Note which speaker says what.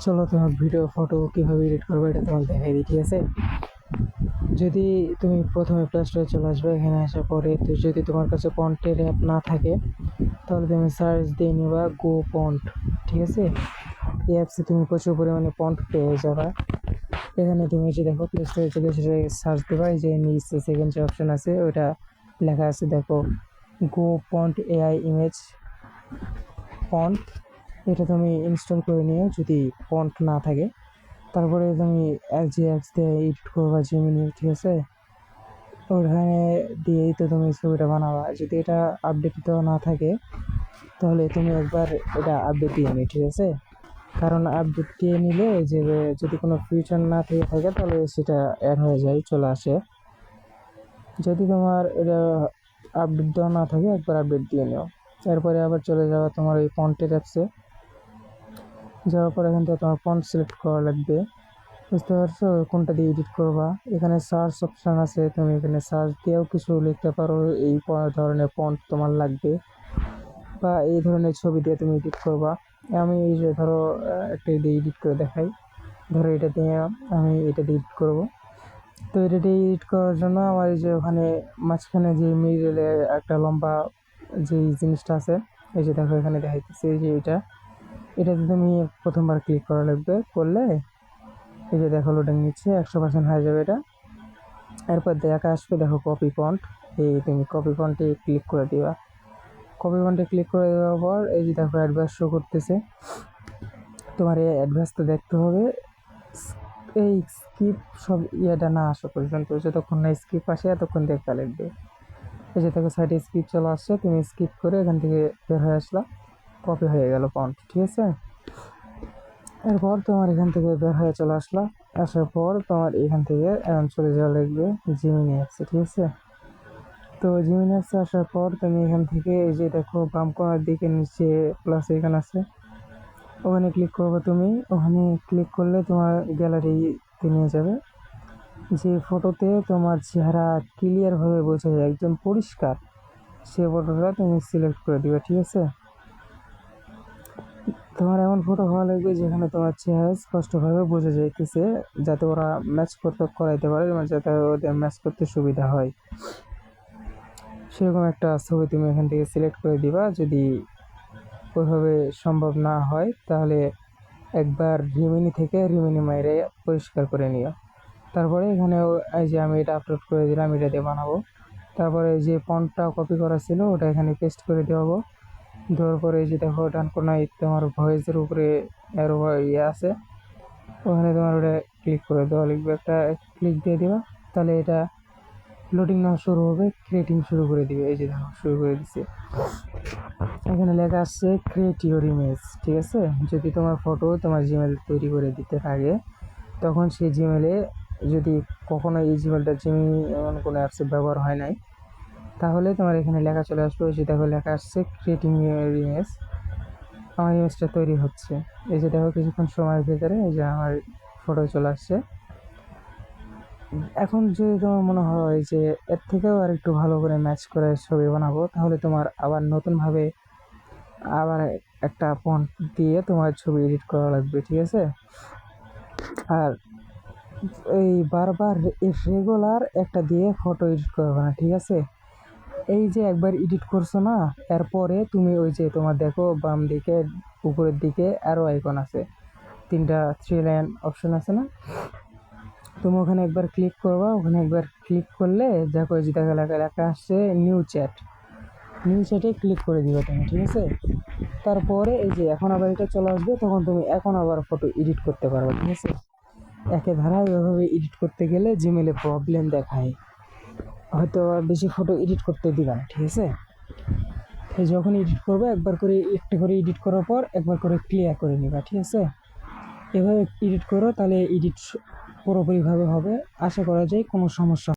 Speaker 1: চলো তোমার video photo কীভাবে এডিট করবে এটা তোমাকে দেখাই দিই, ঠিক আছে। যদি তুমি প্রথমে প্লে স্টোরে চলে আসবে, এখানে আসার পরে তো যদি তোমার কাছে পন্টের অ্যাপ না থাকে তাহলে তুমি সার্চ দিয়ে নিবা গো পন্ট, ঠিক আছে। এই অ্যাপসে তুমি প্রচুর পরিমাণে পন্ট পেয়ে যাবা। এখানে তুমি এসে দেখো প্লে স্টোরে চলে এসে সার্চ দেবা, এই যে নিচে সেকেন্ড যে অপশন আছে ওইটা লেখা আছে দেখো, গো পন্ট এআই ইমেজ পন্ট। এটা তুমি ইনস্টল করে নিও যদি পন্ট না থাকে। তারপরে তুমি যে অ্যাপস দিয়ে এডিট করবা জেমিনি, ঠিক আছে, ওখানে দিয়েই তো তুমি ছবিটা বানাবা। যদি এটা আপডেট না থাকে তাহলে তুমি একবার এটা আপডেট দিয়ে নিও, ঠিক আছে। কারণ আপডেট দিয়ে নিলে যে যদি কোনো ফিউচার না থেকে থাকে তাহলে সেটা অ্যাড হয়ে যায়, চলে আসে। যদি তোমার এটা আপডেট দেওয়া না থাকে একবার আপডেট দিয়ে নিও। এরপরে আবার চলে যাওয়া তোমার এই ফন্টের অ্যাপসে। যাওয়ার পর এখান থেকে তোমার ফন্ট সিলেক্ট করা লাগবে, বুঝতে পারছো কোনটা দিয়ে এডিট করবা। এখানে সার্চ অপশান আছে, তুমি এখানে সার্চ দিয়েও কিছু লিখতে পারো, এই ধরনের ফন্ট তোমার লাগবে বা এই ধরনের ছবি দিয়ে তুমি এডিট করবা। আমি এই যে ধরো একটা দিয়ে এডিট করে দেখাই, ধরো এটা দিয়ে আমি এটা দিয়ে এডিট করবো। তো এটা দিয়ে এডিট করার জন্য আমার এই যে ওখানে মাঝখানে যে মিডলে একটা লম্বা যে জিনিসটা আছে, এই যে দেখো এখানে দেখাইতেছে, এই যে এটাতে তুমি প্রথমবার ক্লিক করা লাগবে। করলে এই যে দেখো লোডিং নিচ্ছে, 100% হয়ে যাবে এটা। এরপর দেখা আসবে দেখো কপি ফন্ট, এই তুমি কপি ফন্টে ক্লিক করে দিবা। কপি ফন্টে ক্লিক করে দেওয়ার পর এই যে দেখো অ্যাডভান্স শো করতেছে। তোমার এই অ্যাডভান্সটা দেখতে হবে এই স্কিপ সব ইয়েটা না আসা পর্যন্ত, যতক্ষণ না স্কিপ আসে এতক্ষণ দেখা লাগবে। এই যে দেখো সাইডে স্কিপ চলে আসছে, তুমি স্কিপ করে এখান থেকে বের হয়ে আসলা, কপি হয়ে গেল ফন্ট, ঠিক আছে। এরপর তোমার এখান থেকে বের হয়ে চলে আসলা, আসার পর তোমার এখান থেকে চলে যাওয়া লাগবে জিমিনি অ্যাপসে, ঠিক আছে। তো জিমিনি অ্যাপসে আসার পর তুমি এখান থেকে এই যে দেখো বাম কোণার দিকে নিচে প্লাস এখানে আছে, ওখানে ক্লিক করবে। তুমি ওখানে ক্লিক করলে তোমার গ্যালারিতে নিয়ে যাবে। যে ফটোতে তোমার চেহারা ক্লিয়ারভাবে বোঝা যায়, একদম পরিষ্কার, সে ফটোটা তুমি সিলেক্ট করে দিবে, ঠিক আছে। তোমার এমন ফটো হওয়া লাগবে যেখানে তোমার চেহারা স্পষ্টভাবে বোঝা যাইতেছে, যাতে ওরা ম্যাচ করাইতে পারে, মানে যাতে ওদের ম্যাচ করতে সুবিধা হয়। সেরকম একটা ছবি তুমি এখান থেকে সিলেক্ট করে দিবা। যদি ওইভাবে সম্ভব না হয় তাহলে একবার রিমিনি থেকে রিমিনি মাইরে পরিষ্কার করে নিও। তারপরে এখানেও এই যে আমি এটা আপলোড করে দিলাম, এটা দিয়ে বানাবো। তারপরে যে ফন্টটা কপি করা ছিল ওটা এখানে পেস্ট করে দেওয়াবো। দেওয়ার পরে এই যে দেখো ডান কোনায় তোমার ভয়েসের উপরে অ্যারো ইয়ে আছে, ওখানে তোমার ওটা ক্লিক করে দেওয়া লিখবে, একটা ক্লিক দিয়ে দিবা। তাহলে এটা লোডিং নেওয়া শুরু হবে, ক্রিয়েটিং শুরু করে দিবে। এই যে দেখো শুরু করে দিচ্ছে, এখানে লেখা আসছে ক্রিয়েট ইউর ইমেজ, ঠিক আছে। যদি তোমার ফটো তোমার জিমেল তৈরি করে দিতে থাকে তখন সেই জিমেলে, যদি কখনো এই জিমেলটা জিমেল এমন কোনো অ্যাপসে ব্যবহার হয় নাই, তাহলে তোমার এখানে লেখা চলে আসবে, যে দেখো লেখা আসছে ক্রিয়েটিং ইউর ইমেজ। আমার ইমেজটা তৈরি হচ্ছে, এই যে দেখো কিছুক্ষণ সময়ের ভেতরে এই যে আমার ফটো চলে আসছে। এখন যদি তোমার মনে হয় যে এর থেকেও আর একটু ভালো করে ম্যাচ করে ছবি বানাবো, তাহলে তোমার আবার নতুনভাবে আবার একটা ফন্ট দিয়ে তোমার ছবি এডিট করা লাগবে, ঠিক আছে। আর এই বারবার রেগুলার একটা দিয়ে ফটো এডিট করবে না, ঠিক আছে। এই যে একবার এডিট করছো না, এরপরে তুমি ওই যে তোমার দেখো বাম দিকে উপরের দিকে আরও আইকন আছে, 3টা 3 লাইন অপশন আছে না, তুমি ওখানে একবার ক্লিক করবা। ওখানে একবার ক্লিক করলে দেখো এই যে দেখা লেখা আসছে নিউ চ্যাটে ক্লিক করে দিবে তুমি, ঠিক আছে। তারপরে এই যে এখন আবার এটা চলে আসবে, তখন তুমি এখন আবার ফটো এডিট করতে পারবে, ঠিক আছে। একে ধারায় এভাবে এডিট করতে গেলে জিমেলে প্রবলেম দেখায়, হয়তো বেশি ফটো এডিট করতে দিবা না, ঠিক আছে। যখন এডিট করবে একবার করে একটা করে এডিট করার পর একবার করে ক্লিয়ার করে নিবা, ঠিক আছে। এভাবে এডিট করো, তাহলে এডিট পুরোপুরিভাবে হবে, আশা করা যায় কোনো সমস্যা